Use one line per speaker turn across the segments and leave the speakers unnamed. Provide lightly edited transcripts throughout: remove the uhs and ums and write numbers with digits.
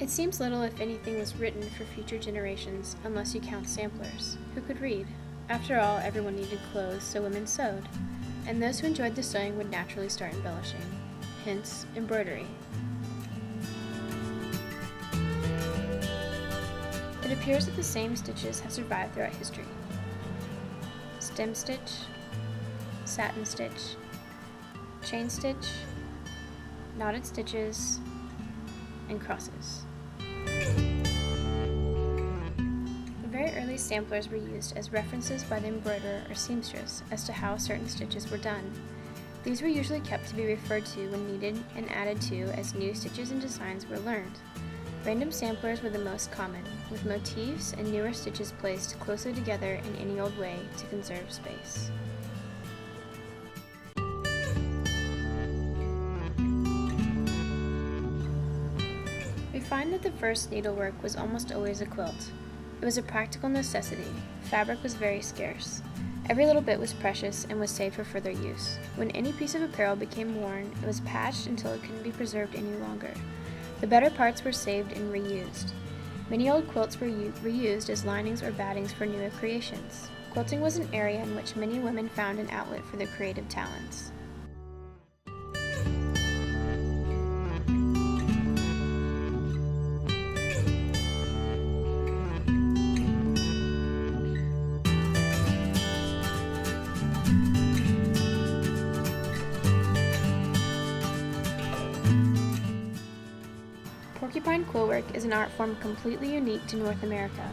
It seems little if anything was written for future generations, unless you count samplers, who could read. After all, everyone needed clothes, so women sewed, and those who enjoyed the sewing would naturally start embellishing, hence embroidery. It appears that the same stitches have survived throughout history. Stem stitch, satin stitch, chain stitch, knotted stitches, and crosses. The very early samplers were used as references by the embroiderer or seamstress as to how certain stitches were done. These were usually kept to be referred to when needed and added to as new stitches and designs were learned. Random samplers were the most common, with motifs and newer stitches placed closely together in any old way to conserve space. We find that the first needlework was almost always a quilt. It was a practical necessity. Fabric was very scarce. Every little bit was precious and was saved for further use. When any piece of apparel became worn, it was patched until it couldn't be preserved any longer. The better parts were saved and reused. Many old quilts were reused as linings or battings for newer creations. Quilting was an area in which many women found an outlet for their creative talents. Porcupine quillwork is an art form completely unique to North America.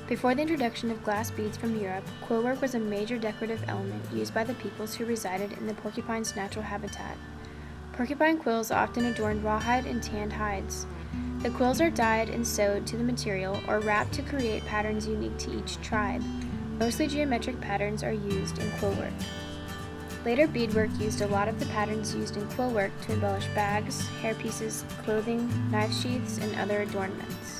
Before the introduction of glass beads from Europe, quillwork was a major decorative element used by the peoples who resided in the porcupine's natural habitat. Porcupine quills often adorned rawhide and tanned hides. The quills are dyed and sewed to the material or wrapped to create patterns unique to each tribe. Mostly geometric patterns are used in quillwork. Later beadwork used a lot of the patterns used in quillwork to embellish bags, hairpieces, clothing, knife sheaths, and other adornments.